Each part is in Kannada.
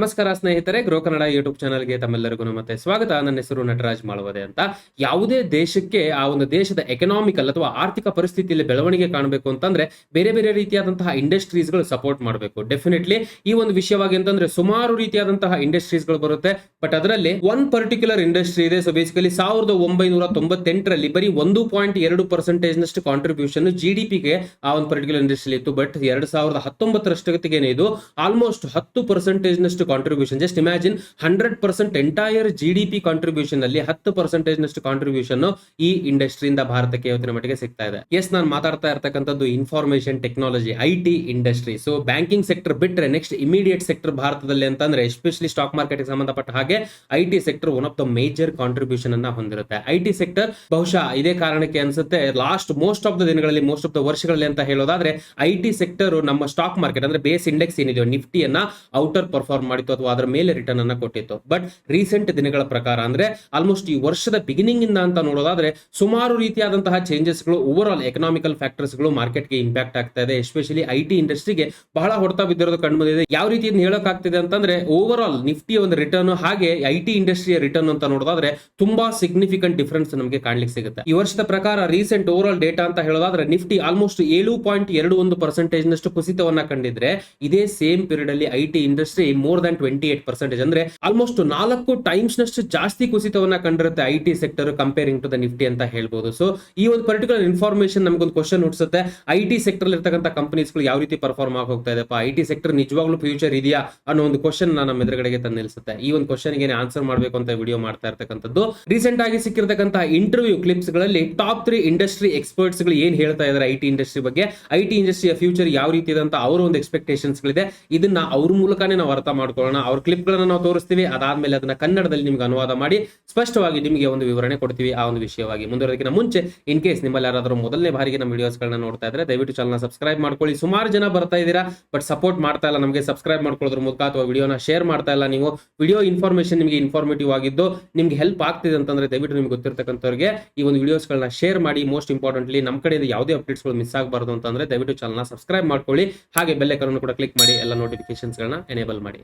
ನಮಸ್ಕಾರ ಸ್ನೇಹಿತರೆ, ಗ್ರೋ ಕನ್ನಡ ಯೂಟ್ಯೂಬ್ ಚಾನಲ್ಗೆ ತಮ್ಮೆಲ್ಲರಿಗೂ ಮತ್ತೆ ಸ್ವಾಗತ. ನನ್ನ ಹೆಸರು ನಟರಾಜ್ ಮಾಳವದೆ ಅಂತ. ಯಾವುದೇ ದೇಶಕ್ಕೆ ಆ ಒಂದು ದೇಶದ ಎಕನಾಮಿಕಲ್ ಅಥವಾ ಆರ್ಥಿಕ ಪರಿಸ್ಥಿತಿಯಲ್ಲಿ ಬೆಳವಣಿಗೆ ಕಾಣಬೇಕು ಅಂತಂದ್ರೆ ಬೇರೆ ಬೇರೆ ರೀತಿಯಾದಂತಹ ಇಂಡಸ್ಟ್ರೀಸ್ಗಳು ಸಪೋರ್ಟ್ ಮಾಡಬೇಕು. ಡೆಫಿನೆಟ್ಲಿ ಈ ಒಂದು ವಿಷಯವಾಗಿ ಅಂತಂದ್ರೆ ಸುಮಾರು ರೀತಿಯಾದಂತಹ ಇಂಡಸ್ಟ್ರೀಸ್ಗಳು ಬರುತ್ತೆ. ಬಟ್ ಅದರಲ್ಲಿ ಒನ್ ಪರ್ಟಿಕ್ಯುಲರ್ ಇಂಡಸ್ಟ್ರಿ ಇದೆ. ಸೊ ಬೇಸಿಕಲಿ 1998ರಲ್ಲಿ ಬರೀ 1.2% ನಷ್ಟು ಕಾಂಟ್ರಿಬ್ಯೂಷನ್ ಜಿಡಿಪಿಗೆ ಆ ಒಂದು ಪರ್ಟಿಕ್ಯುಲರ್ ಇಂಡಸ್ಟ್ರಿ ಇತ್ತು. ಬಟ್ 2019 ಇದು ಆಲ್ಮೋಸ್ಟ್ 10% ನಷ್ಟು contribution. Just imagine 100% entire GDP contribution ಅಲ್ಲಿ 10% ನಷ್ಟು ಕಾಂಟ್ರಿಬ್ಯೂಷನ್ ಈ ಇಂಡಸ್ಟ್ರಿಯಿಂದ ಭಾರತಕ್ಕೆ ಇವತ್ತಿನ ಮಟ್ಟಿಗೆ ಸಿಗ್ತಾ ಇದೆ. ಎಸ್, ನಾನು ಮಾತಾಡ್ತಾ ಇರ್ತಕ್ಕಂಥದ್ದು information technology, IT industry. So banking sector ಬಿಟ್ರೆ ನೆಕ್ಸ್ಟ್ ಇಮಿಡಿಯೇಟ್ ಸೆಕ್ಟರ್ ಭಾರತದಲ್ಲಿ ಅಂತಂದ್ರೆ ಎಸ್ಪೆಷಲಿ ಸ್ಟಾಕ್ ಮಾರ್ಕೆಟ್ ಸಂಬಂಧಪಟ್ಟ ಹಾಗೆ IT sector one of the major contribution ಅನ್ನ ಹೊಂದಿರುತ್ತೆ. ಐಟಿ ಸೆಕ್ಟರ್ ಬಹುಶಃ ಇದೇ ಕಾರಣಕ್ಕೆ ಅನ್ಸುತ್ತೆ ಲಾಸ್ಟ್ ಮೋಸ್ಟ್ ಆಫ್ ದ ವರ್ಷಗಳಲ್ಲಿ ಅಂತ ಹೇಳೋದಾದ್ರೆ ಐಟಿ ಸೆಕ್ಟರ್ ನಮ್ಮ ಸ್ಟಾಕ್ ಮಾರ್ಕೆಟ್ ಅಂದ್ರೆ ಬೇಸ್ ಇಂಡೆಕ್ಸ್ ಏನಿದೆಯೋ ನಿಫ್ಟಿಯನ್ನ ಔಟರ್ ಪರ್ಫಾರ್ಮ್ ಮಾಡಿತ್ತು ಅಥವಾ ಅದರ ಮೇಲೆ ರಿಟರ್ನ್ ಅನ್ನ ಕೊಟ್ಟಿತ್ತು. ಬಟ್ ರೀಸೆಂಟ್ ದಿನಗಳ ಪ್ರಕಾರ ಅಂದ್ರೆ ಆಲ್ಮೋಸ್ಟ್ ಈ ವರ್ಷದ ಬಿಗಿನಿಂಗ್ ಇಂದ ಅಂತ ನೋಡೋದಾದ್ರೆ ಸುಮಾರು ರೀತಿಯಾದಂತಹ ಚೇಂಜಸ್ ಗಳು ಓವರ್ ಆಲ್ ಎಕನಾಮಿಕಲ್ ಫ್ಯಾಕ್ಟರ್ಸ್ ಗಳು ಮಾರ್ಕೆಟ್ ಗೆ ಇಂಪ್ಯಾಕ್ಟ್ ಆಗ್ತಾ ಇದೆ. ಎಸ್ಪೆಷಲಿ ಐಟಿ ಇಂಡಸ್ಟ್ರಿಗೆ ಬಹಳ ಹೊಡೆತ ಬಿದ್ದಿರೋದು ಕಂಡು ಬಂದಿದೆ. ಯಾವ ರೀತಿ ಹೇಳಕ್ ಆಗ್ತಿದೆ ಅಂತಂದ್ರೆ ಓವರ್ ಆಲ್ ನಿಫ್ಟಿ ಒಂದು ರಿಟರ್ನ್ ಹಾಗೆ ಐಟಿ ಇಂಡಸ್ಟ್ರಿಯ ರಿಟರ್ನ್ ಅಂತ ನೋಡೋದಾದ್ರೆ ತುಂಬಾ ಸಿಗ್ನಿಫಿಕೆಂಟ್ ಡಿಫರೆನ್ಸ್ ನಮಗೆ ಕಾಣ್ಲಿಕ್ಕೆ ಸಿಗುತ್ತೆ. ಈ ವರ್ಷದ ಪ್ರಕಾರ ರೀಸೆಂಟ್ ಓವರ್ ಆಲ್ ಡೇಟಾ ಅಂತ ಹೇಳೋದಾದ್ರೆ ನಿಫ್ಟಿ ಆಲ್ಮೋಸ್ಟ್ 7.21% ನಷ್ಟು ಕುಸಿತವನ್ನ ಕಂಡಿದ್ರೆ ಇದೇ ಸೇಮ್ ಪೀರಿಯಡ್ ಅಲ್ಲಿ ಐಟಿ ಇಂಡಸ್ಟ್ರಿ ಮೋರ್ ದನ್ 28%, ಅಂದ್ರೆ ಆಲ್ಮೋಸ್ಟ್ 4 ಟೈಮ್ಸ್ ನಷ್ಟು ಜಾಸ್ತಿ ಕುಸಿತವನ್ನ ಕಂಡಿರುತ್ತೆ IT sector comparing to the Nifty ಅಂತ ಹೇಳ್ಬೋದು. ಸೊ ಈ ಒಂದು ಪರ್ಟಿಕ್ಯುಲರ್ ಇನ್ಫಾರ್ಮೇಶನ್ ನಮಗೊಂದು ಕ್ವಶನ್ ಹುಟ್ಟಿಸುತ್ತೆ. ಐಟಿ ಸೆಕ್ಟರ್ ಇರ್ತಕ್ಕಂಥ ಕಂಪನೀಸ್ಗಳು ಯಾವ ರೀತಿ ಪರ್ಫಾರ್ಮ್ ಆಗಿ ಹೋಗ್ತಾ ಇದೆಪ್ಪ, ಐಟಿ ಸೆಕ್ಟರ್ ನಿಜವಾಗ್ಲೂ ಫ್ಯೂಚರ್ ಇದೆಯಾ ಅನ್ನೋ ಒಂದು ಕ್ವಶನ್ ನಮ್ಮ ಎದುರುಗಡೆಗೆ ತಂದು ನಿಲ್ಲಿಸುತ್ತೆ. ಈ ಒಂದು ಕ್ವಶನ್ ಗೆ ಆನ್ಸರ್ ಮಾಡಬೇಕು ಅಂತ ವಿಡಿಯೋ ಮಾಡ್ತಾ ಇರ್ತಕ್ಕಂಥದ್ದು. ರೀಸೆಂಟ್ ಆಗಿ ಸಿಕ್ಕಿರ್ತಕ್ಕಂತಹ ಇಂಟರ್ವ್ಯೂ ಕ್ಲಿಪ್ಸ್ ಗಳಲ್ಲಿ ಟಾಪ್ 3 ಇಂಡಸ್ಟ್ರಿ ಎಕ್ಸ್ಪರ್ಟ್ಸ್ ಗಳು ಏನ್ ಹೇಳ್ತಾ ಇದ್ದಾರೆ ಐಟಿ ಇಂಡಸ್ಟ್ರಿ ಬಗ್ಗೆ, ಐಟಿ ಇಂಡಸ್ಟ್ರಿಯ ಫ್ಯೂಚರ್ ಯಾವ ರೀತಿ ಇದೆ ಅಂತ ಅವರ ಒಂದು ಎಕ್ಸ್ಪೆಕ್ಟೇಷನ್ಸ್ ಗಳಿದೆ. ಇದನ್ನ ಅವ್ರ ಮೂಲಕನೇ ನಾವು ಅರ್ಥ ಮಾಡ್ಕೊಳ್ಳೋಣ. ಅವ್ರ ಕ್ಲಿಪ್ ಗಳನ್ನ ನಾವು ತೋರಿಸ್ತೀವಿ, ಅದಾದ್ಮೇಲೆ ಅದನ್ನ ಕನ್ನಡದಲ್ಲಿ ನಿಮ್ಗೆ ಅನುವಾದ ಮಾಡಿ ಸ್ಪಷ್ಟವಾಗಿ ನಿಮಗೆ ಒಂದು ವಿವರಣೆ ಕೊಡ್ತೀವಿ ಆ ಒಂದು ವಿಷಯವಾಗಿ. ಮುಂದುವರೆದಕ್ಕಿಂತ ಮುಂಚೆ ಇನ್ ಕೇಸ್ ನಿಮ್ಮಲ್ಲಿ ಯಾರಾದರೂ ಮೊದಲನೇ ಬಾರಿಗೆ ನಮ್ಮ ವಿಡಿಯೋಸ್ ಗಳನ್ನ ನೋಡ್ತಾ ಇದ್ರೆ ದಯವಿಟ್ಟು ಚಾನಲ್ ಸಬ್ಸ್ಕ್ರೈಬ್ ಮಾಡ್ಕೊಳ್ಳಿ. ಸುಮಾರು ಜನ ಬರ್ತಾ ಇದ್ದೀರಾ ಬಟ್ ಸಪೋರ್ಟ್ ಮಾಡ್ತಾ ಇಲ್ಲ ನಮಗೆ. ಸಬ್ಸ್ಕ್ರೈಬ್ ಮಾಡ್ಕೊಳ್ಳೋದ್ರ ಮೂಲಕ ಅಥವಾ ವಿಡಿಯೋನ ಶೇರ್ ಮಾಡ್ತಾ ಇಲ್ಲ ನೀವು. ವಿಡಿಯೋ ಇನ್ಫಾರ್ಮೇಶನ್ ನಿಮಗೆ ಇನ್ಫಾರ್ಮೇಟಿವ್ ಆಗಿದ್ದು ನಿಮ್ಗೆ ಹೆಲ್ಪ್ ಆಗ್ತಿದೆ ಅಂತಂದ್ರೆ ದಯವಿಟ್ಟು ನಿಮ್ಗೆ ಗೊತ್ತಿರ್ತಕ್ಕಂಥವ್ರಿಗೆ ಈ ಒಂದು ವಿಡಿಯೋಸ್ ಗಳನ್ನ ಶೇರ್ ಮಾಡಿ. ಮೋಸ್ಟ್ ಇಂಪಾರ್ಟೆಂಟ್ಲಿ ನಮ್ಮ ಕಡೆಯಿಂದ ಯಾವುದೇ ಅಪ್ಡೇಟ್ಸ್ ಗಳು ಮಿಸ್ ಆಗಬಾರದು ಅಂತಂದ್ರೆ ದಯವಿಟ್ಟು ಚಾನಲ್ ಸಬ್ಸ್ಕ್ರೈಬ್ ಮಾಡ್ಕೊಳ್ಳಿ. ಹಾಗೆ ಬೆಲ್ ಐಕಾನ್ ಕೂಡ ಕ್ಲಿಕ್ ಮಾಡಿ ಎಲ್ಲ ನೋಟಿಫಿಕೇಶನ್ಸ್ ಗಳನ್ನ ಎನೇಬಲ್ ಮಾಡಿ.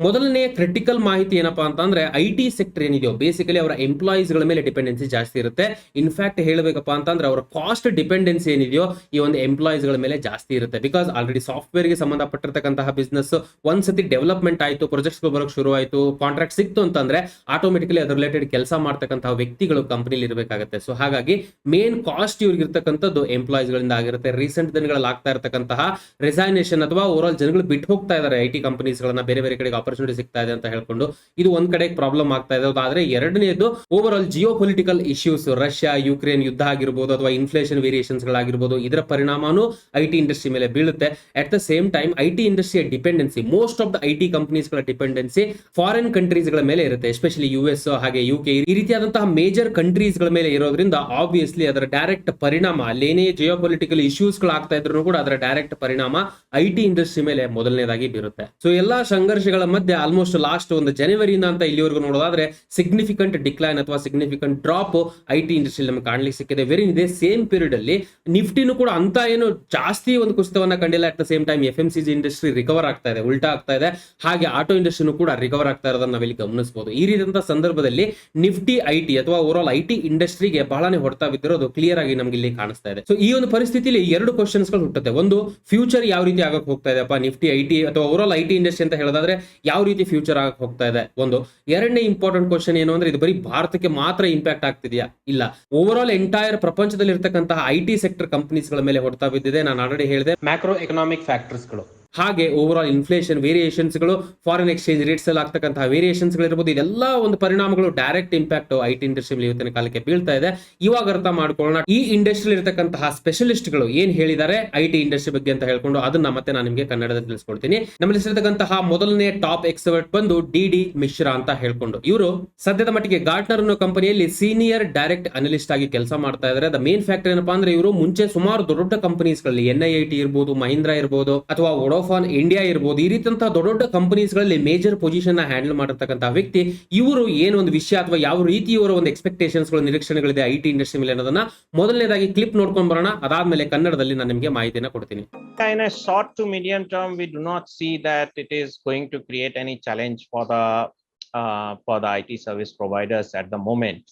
ಮೊದಲನೇ ಕ್ರಿಟಿಕಲ್ ಮಾಹಿತಿ ಏನಪ್ಪಾ ಅಂತಂದ್ರೆ ಐಟಿ ಸೆಕ್ಟರ್ ಏನಿದೆಯೋ ಬೇಸಿಕಲಿ ಅವರ ಎಂಪ್ಲಾಯೀಸ್ ಗಳ ಮೇಲೆ ಡಿಪೆಂಡೆನ್ಸಿ ಜಾಸ್ತಿ ಇರುತ್ತೆ. ಇನ್ಫ್ಯಾಕ್ಟ್ ಹೇಳಬೇಕಪ್ಪ ಅಂತಂದ್ರೆ ಅವರ ಕಾಸ್ಟ್ ಡಿಪೆಂಡೆನ್ಸಿ ಏನಿದೆಯೋ ಈ ಒಂದು ಎಂಪ್ಲಾಯೀಸ್ ಗಳ ಮೇಲೆ ಜಾಸ್ತಿ ಇರುತ್ತೆ. ಬಿಕಾಸ್ ಆಲ್ರೆಡಿ ಸಾಫ್ಟ್ವೇರ್ ಗೆ ಸಂಬಂಧಪಟ್ಟಿರ್ತಕ್ಕಂತಹ ಬಿಸ್ನೆಸ್ ಒಂದ್ಸತಿ ಡೆವಲಪ್ಮೆಂಟ್ ಆಯ್ತು, ಪ್ರಾಜೆಕ್ಟ್ಸ್ ಬರೋಕ್ ಶುರು ಆಯ್ತು, ಕಾಂಟ್ರಾಕ್ಟ್ ಸಿಕ್ತು ಅಂತಂದ್ರೆ ಆಟೋಮೆಟಿಕಲಿ ಅದ್ರ ರಿಲೇಟೆಡ್ ಕೆಲಸ ಮಾಡ್ತಕ್ಕಂತಹ ವ್ಯಕ್ತಿಗಳು ಕಂಪನಿಲಿ ಇರಬೇಕಾಗುತ್ತೆ. ಸೊ ಹಾಗಾಗಿ ಮೇನ್ ಕಾಸ್ಟ್ ಇವ್ರಿಗೆ ಇರ್ತಕ್ಕಂಥದ್ದು ಎಂಪ್ಲಾಯೀಸ್ ಗಳಿಂದ ಆಗಿರುತ್ತೆ. ರೀಸೆಂಟ್ ದಿನಗಳಲ್ಲಿ ಆಗ್ತಾ ಇರತಕ್ಕಂತಹ ರಿಸೈನೇಷನ್ ಅಥವಾ ಓವರ್ ಆಲ್ ಜನಗಳು ಬಿಟ್ಟು ಹೋಗ್ತಾ ಇದ್ದಾರೆ ಐಟಿ ಕಂಪನೀಸ್ ಗಳನ್ನ, ಬೇರೆ ಬೇರೆ ಕಡೆಗೆ ಆಪರ್ಚುನಿಟಿ ಸಿಗ್ತಾ ಇದೆ ಅಂತ ಹೇಳ್ಕೊಂಡು ಇದು ಒಂದ್ ಕಡೆ ಪ್ರಾಬ್ಲಮ್ ಆಗ್ತಾ ಇದೆ. ಆದ್ರೆ ಎರಡನೇದು over all Jio political issues, Russia Ukraine ಯುದ್ಧ ಆಗಿರ್ಬೋದು ಅಥವಾ ಇನ್ಫ್ಲೇಷನ್ ವೇರಿಯೇಷನ್ಸ್ ಗಳಾಗಿರ್ಬೋದು, ಇದರ ಪರಿಣಾಮನೂ ಐಟಿ ಇಂಡಸ್ಟ್ರಿ ಮೇಲೆ ಬೀಳುತ್ತೆ. At the same time IT ಇಂಡಸ್ಟ್ರಿಯ dependency, most of the IT companies ಗಳ ಡಿಪೆಂಡೆನ್ಸಿ ಫಾರಿನ್ ಕಂಟ್ರೀಸ್ ಗಳ ಮೇಲೆ ಇರುತ್ತೆ. ಎಸ್ಪೆಷಲಿ ಯುಎಸ್ ಹಾಗೆ ಯುಕೆ ಈ ರೀತಿಯಾದಂತಹ ಮೇಜರ್ ಕಂಟ್ರೀಸ್ ಗಳ ಮೇಲೆ ಇರೋದ್ರಿಂದ ಆಬ್ವಿಯಸ್ಲಿ ಅದರ ಡೈರೆಕ್ಟ್ ಪರಿಣಾಮ ಅಲ್ಲೇನೇ ಜಿಯೋ ಪೊಲಿಟಿಕಲ್ ಇಶ್ಯೂಸ್ ಗಳು ಆಗ್ತಾ ಇದ್ರು ಕೂಡ ಅದರ ಡೈರೆಕ್ಟ್ ಪರಿಣಾಮ ಐಟಿ ಇಂಡಸ್ಟ್ರಿ ಮೇಲೆ ಮೊದಲನೇದಾಗಿ ಬೀರುತ್ತೆ. ಸೊ ಎಲ್ಲಾ ಸಂಘರ್ಷಗಳ ಮಧ್ಯೆ ಆಲ್ಮೋಸ್ಟ್ ಲಾಸ್ಟ್ ಒಂದು ಜನವರಿಯಿಂದ ಅಂತ ಇಲ್ಲಿವರೆಗೂ ನೋಡೋದಾದ್ರೆ ಸಿಗ್ನಿಫಿಕೆಂಟ್ ಡಿಕ್ಲೈನ್ ಅಥವಾ ಸಿಗ್ನಿಫಿಕೆಂಟ್ ಡ್ರಾಪ್ ಐಟಿ ಇಂಡಸ್ಟ್ರಿ ನಮಗೆ ಕಾಣ್ಲಿಕ್ಕೆ ಸಿಕ್ಕಿದೆ. ವೆರಿ ಇದೆ ಸೇಮ್ ಪೀರಿಯಡ್ ಅಲ್ಲಿ ನಿಫ್ಟಿನೂ ಕೂಡ ಅಂತ ಏನು ಜಾಸ್ತಿ ಒಂದು ಕುಸಿತವನ್ನ ಕಂಡಿಲ್ಲ. At the same time FMCG industry recover ಆಗ್ತಾ ಇದೆ, ಉಲ್ಟಾ ಆಗ್ತಾ ಇದೆ. ಹಾಗೆ ಆಟೋ ಇಂಡಸ್ಟ್ರಿನೂ ಕೂಡ ರಿಕವರ್ ಆಗ್ತಾ ಇರೋದನ್ನ ನಾವಿಲ್ಲಿ ಗಮನಿಸಬಹುದು. ಈ ರೀತಿಯಂತ ಸಂದರ್ಭದಲ್ಲಿ ನಿಫ್ಟಿ ಐಟಿ ಅಥವಾ ಓವರ್ ಆಲ್ ಐಟಿ ಇಂಡಸ್ಟ್ರಿಗೆ ಬಹಳನೇ ಹೊಡ್ತಾ ಬಿದ್ದಿರೋದು ಕ್ಲಿಯರ್ ಆಗಿ ನಮ್ಗೆ ಇಲ್ಲಿ ಕಾಣಿಸ್ತಾ ಇದೆ. ಸೊ ಈ ಒಂದು ಪರಿಸ್ಥಿತಿಯಲ್ಲಿ 2 ಕ್ವಶನ್ಸ್ ಗಳು ಹುಟ್ಟುತ್ತೆ. ಒಂದು, ಫ್ಯೂಚರ್ ಯಾವ ರೀತಿ ಆಗಕ್ಕೆ ಹೋಗ್ತಾ ಇದೆಪ್ಪ ನಿಫ್ಟಿ ಐಟಿ ಅಥವಾ ಓವರ್ ಆಲ್ ಐಟಿ ಇಂಡಸ್ಟ್ರಿ ಅಂತ ಹೇಳೋದಾದ್ರೆ ಯಾವ ರೀತಿ ಫ್ಯೂಚರ್ ಆಗಕ್ಕೆ ಹೋಗ್ತಾ ಇದೆ ಒಂದು. ಎರಡನೇ ಇಂಪಾರ್ಟೆಂಟ್ ಕ್ವಶನ್ ಏನು ಅಂದ್ರೆ ಇದು ಬರೀ ಭಾರತಕ್ಕೆ ಮಾತ್ರ ಇಂಪ್ಯಾಕ್ಟ್ ಆಗ್ತಿದೆಯಾ, ಇಲ್ಲ ಓವರ್ ಆಲ್ ಎಂಟೈರ್ ಪ್ರಪಂಚದಲ್ಲಿ ಇರತಕ್ಕಂತಹ ಐಟಿ ಸೆಕ್ಟರ್ ಕಂಪನೀಸ್ ಗಳ ಮೇಲೆ ಹೊಡ್ತಾ ಬಿದ್ದಿದೆ. ನಾನು ಆಲ್ರೆಡಿ ಹೇಳಿದೆ ಮ್ಯಾಕ್ರೋ ಎಕನಾಮಿಕ್ ಫ್ಯಾಕ್ಟರ್ಸ್ ಗಳು, ಹಾಗೆ ಓವರ್ ಆಲ್ ಇನ್ಫ್ಲೇಷನ್ ವೇರಿಯೇಷನ್ಸ್ ಗಳು, ಫಾರಿನ್ ಎಕ್ಸ್ಚೇಂಜ್ ರೇಟ್ಸ್ ಅಲ್ಲಿ ಆಗ್ತಕ್ಕಂತಹ ವೇರಿಯೇಷನ್ಸ್ ಗಳಿರ್ಬೋದು, ಇದೆಲ್ಲ ಒಂದು ಪರಿಣಾಮಗಳು ಡೈರೆಕ್ಟ್ ಇಂಪ್ಯಾಕ್ಟ್ ಐಟಿ ಇಂಡಸ್ಟ್ರಿ ಮೇಲೆ ಇವತ್ತಿನ ಕಾಲಕ್ಕೆ ಬೀಳ್ತಾ ಇದೆ. ಇವಾಗ ಅರ್ಥ ಮಾಡ್ಕೊಳ್ಳೋಣ ಈ ಇಂಡಸ್ಟ್ರಿ ಇರತಕ್ಕಂತಹ ಸ್ಪೆಷಲಿಸ್ಟ್ ಗಳು ಏನ್ ಹೇಳಿದ್ದಾರೆ ಐಟಿ ಇಂಡಸ್ಟ್ರಿ ಬಗ್ಗೆ ಅಂತ ಹೇಳ್ಕೊಂಡು ಅದನ್ನ ಮತ್ತೆ ನಾನು ನಿಮಗೆ ಕನ್ನಡದಲ್ಲಿ ತಿಳಿಸ್ಕೊಡ್ತೀನಿ. ನಮ್ಮಲ್ಲಿ ಇರತಕ್ಕಂತಹ ಮೊದಲನೇ ಟಾಪ್ ಎಕ್ಸ್ಪರ್ಟ್ ಬಂದು ಡಿ ಮಿಶ್ರಾ ಅಂತ ಹೇಳ್ಕೊಂಡು, ಇವರು ಸದ್ಯದ ಮಟ್ಟಿಗೆ ಗಾರ್ಟ್ನರ್ ಅನ್ನೋ ಕಂಪನಿಯಲ್ಲಿ ಸೀನಿಯರ್ ಡೈರೆಕ್ಟ್ ಅನಲಿಸ್ಟ್ ಆಗಿ ಕೆಲಸ ಮಾಡ್ತಾ ಇದ್ದಾರೆ. ದ ಮೇನ್ ಫ್ಯಾಕ್ಟರ್ ಏನಪ್ಪಾ ಅಂದ್ರೆ ಇವರು ಮುಂಚೆ ಸುಮಾರು ದೊಡ್ಡ ಕಂಪನೀಸ್ ಗಳಲ್ಲಿ NIIT ಇರ್ಬೋದು, ಮಹೀಂದ್ರಾ ಇರ್ಬೋದು ಅಥವಾ ಆಫ್ ಆನ್ ಇಂಡಿಯಾ ಇರ್ಬೋದು, ಈ ರೀತಿಯಂತಹ ದೊಡ್ಡ ದೊಡ್ಡ ಕಂಪನೀಸ್ ಗಳಲ್ಲಿ ಮೇಜರ್ ಪೊಸಿಷನ್ ಹ್ಯಾಂಡಲ್ ಮಾಡಿರ್ತಕ್ಕಂತಹ ವ್ಯಕ್ತಿ. ಇವರು ಏನು ಒಂದು ವಿಷಯ ಅಥವಾ ಯಾವ ರೀತಿ ಇವರ ಒಂದು ಎಕ್ಸ್ಪೆಕ್ಟೇಷನ್ಸ್ ಗಳು, ನಿರೀಕ್ಷಣೆಗಳಿದೆ ಐಟಿ ಇಂಡಸ್ಟ್ರಿ ಮೇಲೆ ಅನ್ನೋದನ್ನ ಮೊದಲನೇದಾಗಿ ಕ್ಲಿಪ್ ನೋಡ್ಕೊಂಡು ಬರೋಣ. ಅದಾದ್ಮೇಲೆ ಕನ್ನಡದಲ್ಲಿ ನಾನು ನಿಮಗೆ ಮಾಹಿತಿನ ಕೊಡ್ತೀನಿ. In a short to medium term, we do not see that it is going to create any challenge for the IT service providers at the moment,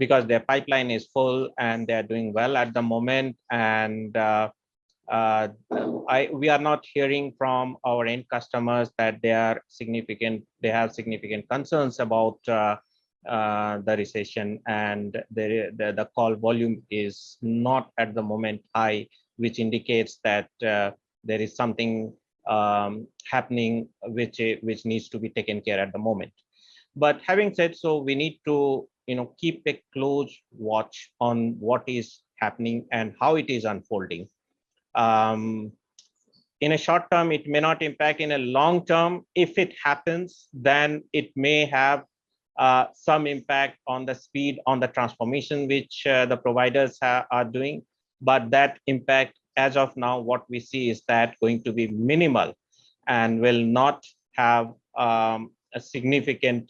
because their pipeline is full and they are doing well at the moment. And we are not hearing from our end customers that they have significant concerns about the recession, and the call volume is not at the moment high, which indicates that there is something happening which needs to be taken care at the moment. But having said so, we need to keep a close watch on what is happening and how it is unfolding. In a short term, it may not impact. In a long term, if it happens, then it may have some impact on the speed, on the transformation which the providers are doing. But that impact, as of now, what we see is that going to be minimal and will not have a significant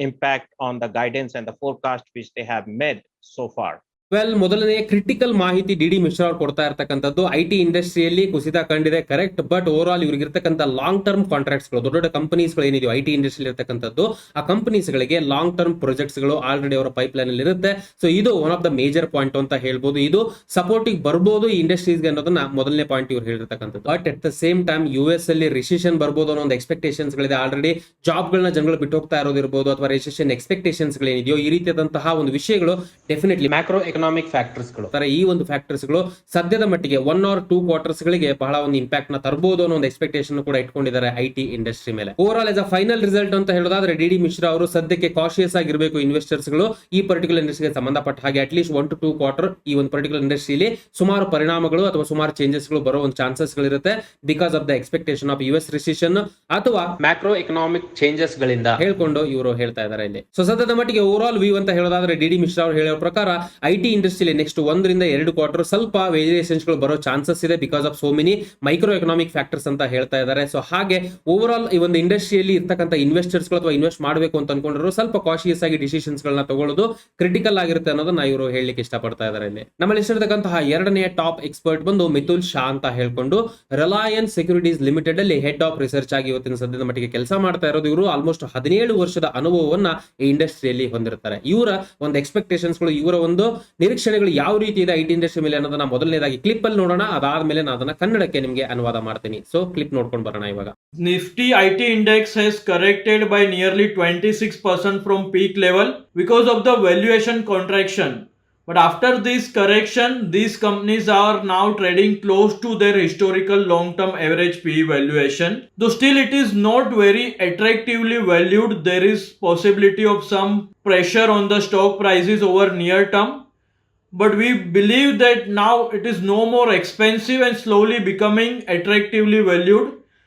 impact on the guidance and the forecast which they have made so far. Well, ಮೊದಲನೇ ಕ್ರಿಟಿಕಲ್ ಮಾಹಿತಿ ಡಿ ಮಿಶ್ರಾ ಅವರು ಕೊಡ್ತಾ ಇರ್ತಕ್ಕಂಥದ್ದು, ಐಟಿ ಇಂಡಸ್ಟ್ರಿಯಲ್ಲಿ ಕುಸಿತ ಕಂಡಿದೆ, ಕರೆಕ್ಟ್. ಬಟ್ ಓವರ್ ಆಲ್ ಇವ್ರಿಗೆ ಇರ್ತಕ್ಕಂಥ ಲಾಂಗ್ ಟರ್ಮ್ ಕಾಂಟ್ರಾಕ್ಟ್ಸ್ ಗಳು, ದೊಡ್ಡ ದೊಡ್ಡ ಕಂಪನೀಸ್ ಗಳು ಏನಿದೆಯೋ ಐಟಿ ಇಂಡಸ್ಟ್ರಿ ಇರ್ತಕ್ಕಂಥದ್ದು, ಆ ಕಂಪನೀಸ್ ಗಳಿಗೆ ಲಾಂಗ್ ಟರ್ಮ್ ಪ್ರಾಜೆಕ್ಟ್ಸ್ ಗಳು ಆಲ್ರೆಡಿ ಅವರ ಪೈಪ್ ಲೈನ್ ಅಲ್ಲಿ ಇರುತ್ತೆ. ಸೊ ಇದು one of the major point ಅಂತ ಹೇಳ್ಬೋದು. ಇದು ಸಪೋರ್ಟಿವ್ ಬರ್ಬೋದು ಈ ಇಂಡಸ್ಟ್ರೀಸ್ಗೆ ಅನ್ನೋದನ್ನ ಮೊದಲನೇ ಪಾಯಿಂಟ್ ಇವ್ರು ಹೇಳಿರ್ತಕ್ಕಂಥದ್ದು. But at the same time US ಅಲ್ಲಿ ರಿಸೆಷನ್ ಬರ್ಬೋದು ಅನ್ನೋ ಒಂದು ಎಕ್ಸ್ಪೆಕ್ಟೇಷನ್ಸ್ ಗಳಿದೆ. ಆಲ್ರೆಡಿ ಜಾಬ್ ಗಳನ್ನ ಜನಗಳು ಬಿಟ್ಟು ಹೋಗ್ತಾ ಇರೋದಿರ್ಬೋದು, ಅಥವಾ ರಿಸೆಷನ್ ಎಕ್ಸ್ಪೆಕ್ಟೇಷನ್ಸ್ ಗಳೇನಿದೆಯೋ ಈ ರೀತಿಯಾದಂತಹ ಒಂದು ವಿಷಯಗಳು ಡೆಫಿನೆಟ್ಲಿ ಮ್ಯಾಕ್ರೋ ಎಕನಾಮಿಕ್ ಫ್ಯಾಕ್ಟರ್ಸ್ ಗಳು, ಈ ಒಂದು ಫ್ಯಾಕ್ಟರ್ಸ್ ಗಳು ಸದ್ಯದ ಮಟ್ಟಿಗೆ 1 or 2 ಕ್ವಾರ್ಟರ್ಸ್ ಗಳಿಗೆ ಬಹಳ ಒಂದು ಇಂಪ್ಯಾಕ್ಟ್ ನ ತರಬಹುದು ಅನ್ನೋ ಒಂದು ಎಕ್ಸ್ಪೆಕ್ಟೇಷನ್ ಕೂಡ ಇಟ್ಕೊಂಡಿದ್ದಾರೆ ಐಟಿ ಇಂಡಸ್ಟ್ರಿ ಮೇಲೆ. Over all as a final result ಅಂತ ಹೇಳೋದಾದ್ರೆ ಡಿ ಮಿಶ್ರಾ ಅವರು ಸದ್ಯಕ್ಕೆ ಕಾಶಿಯಸ್ ಆಗಿರಬೇಕು ಇನ್ವೆಸ್ಟರ್ಸ್ ಗಳು ಈ ಪರ್ಟಿಕ್ಯುಲರ್ ಇಂಡಸ್ಟ್ರಿಗೆ ಸಂಬಂಧಪಟ್ಟ ಹಾಗೆ. ಅಟ್ಲೀಸ್ಟ್ 1 to 2 ಕ್ವಾರ್ಟರ್ ಈ ಒಂದು ಪರ್ಟಿಕ್ಯುಲರ್ ಇಂಡಸ್ಟ್ರಿಯಲ್ಲಿ ಸುಮಾರು ಪರಿಣಾಮಗಳು ಅಥವಾ ಸುಮಾರು ಚೇಂಜಸ್ ಗಳು ಬರೋ ಒಂದು ಚಾನ್ಸಸ್ ಗಳಿರುತ್ತೆ, because of the expectation of US recession ಅಥವಾ ಮ್ಯಾಕ್ರೋ ಎಕನಾಮಿಕ್ ಚೇಂಜಸ್ ಗಳಿಂದ ಹೇಳ್ಕೊಂಡು ಇವರು ಹೇಳ್ತಾ ಇದ್ದಾರೆ ಇಲ್ಲಿ. ಸೊ ಸದ್ಯದ ಮಟ್ಟಿಗೆ ಓವರ್ ಆಲ್ ವ್ಯೂ ಅಂತ ಹೇಳೋದಾದ್ರೆ ಡಿ ಮಿಶ್ರಾ ಅವರು ಹೇಳೋ ಪ್ರಕಾರ ಐಟಿ ಇಂಡಸ್ಟ್ರಿಯಲ್ಲಿ ನೆಕ್ಸ್ಟ್ 1 ರಿಂದ 2 ಕ್ವಾರ್ಟರ್ ಸ್ವಲ್ಪ ವೇರಿಯೇಷನ್ಸ್ ಗಳು ಬರೋ ಚಾನ್ಸಸ್ ಇದೆ, because of so many micro economic factors ಅಂತ ಹೇಳ್ತಾ ಇದ್ದಾರೆ. ಸೊ ಹಾಗೆ ಓವರ್ ಆಲ್ ಈ ಒಂದು ಇಂಡಸ್ಟ್ರಿಯಲ್ಲಿ ಇರ್ತಕ್ಕಂಥ ಇನ್ವೆಸ್ಟರ್ಸ್ ಗಳು ಅಥವಾ ಇನ್ವೆಸ್ಟ್ ಮಾಡಬೇಕು ಅಂತ ಅನ್ಕೊಂಡ್ರು ಸ್ವಲ್ಪ ಕಾಶಿಯಸ್ ಆಗಿ ಡಿಸಿಷನ್ಸ್ ಗಳನ್ನ ತಗೊಳ್ಳೋದು ಕ್ರಿಟಿಕಲ್ ಆಗಿರುತ್ತೆ ಅನ್ನೋದನ್ನ ಇವರು ಹೇಳಲಿಕ್ಕೆ ಇಷ್ಟಪಡ್ತಾ ಇದ್ದಾರೆ ಇಲ್ಲಿ. ನಮ್ಮಲ್ಲಿ ಇಷ್ಟರತಕ್ಕಂತಹ ಎರಡನೆಯ ಟಾಪ್ ಎಕ್ಸ್ಪರ್ಟ್ ಬಂದು ಮಿತುಲ್ ಶಾ ಅಂತ ಹೇಳ್ಕೊಂಡು ರಿಲಯನ್ಸ್ ಸೆಕ್ಯೂರಿಟೀಸ್ ಲಿಮಿಟೆಡ್ ಅಲ್ಲಿ ಹೆಡ್ ಆಫ್ ರಿಸರ್ಚ್ ಆಗಿ ಇವತ್ತಿನ ಸದ್ಯದ ಮಟ್ಟಿಗೆ ಕೆಲಸ ಮಾಡ್ತಾ ಇರೋದು. ಇವರು ಆಲ್ಮೋಸ್ಟ್ 17 ವರ್ಷದ ಅನುಭವವನ್ನ ಈ ಇಂಡಸ್ಟ್ರಿಯಲ್ಲಿ ಹೊಂದಿರ್ತಾರೆ. ಇವರ ಒಂದು ಎಕ್ಸ್ಪೆಕ್ಟೇಷನ್ಸ್ ಗಳು, ಇವರ ಒಂದು ನಿರೀಕ್ಷಣೆಗಳು ಯಾವ ರೀತಿ ಇದೆ ಐಟಿ ಇಂಡಸ್ಟ್ರಿ ಮೇಲೆ ಅನ್ನೋದನ್ನ ಮೊದಲನೇದಾಗಿ ಕ್ಲಿಪ್ ಅಲ್ಲಿ ನೋಡೋಣ. ಅದಾದ್ಮೇಲೆ ನಾನು ಅದನ್ನ ಕನ್ನಡಕ್ಕೆ ನಿಮಗೆ ಅನುವಾದ ಮಾಡ್ತೀನಿ. ಸೊ ಕ್ಲಿಪ್ ನೋಡ್ಕೊಂಡು ಬರೋಣ ಇವಾಗ. Nifty IT index has corrected by nearly 26% from peak level because of the valuation contraction. But after this correction, these companies are now trading close to their historical long-term average PE valuation. Though still it is not very attractively valued, there is possibility of some pressure on the stock prices over near term. But we believe that now it is no more expensive and slowly becoming attractively valued.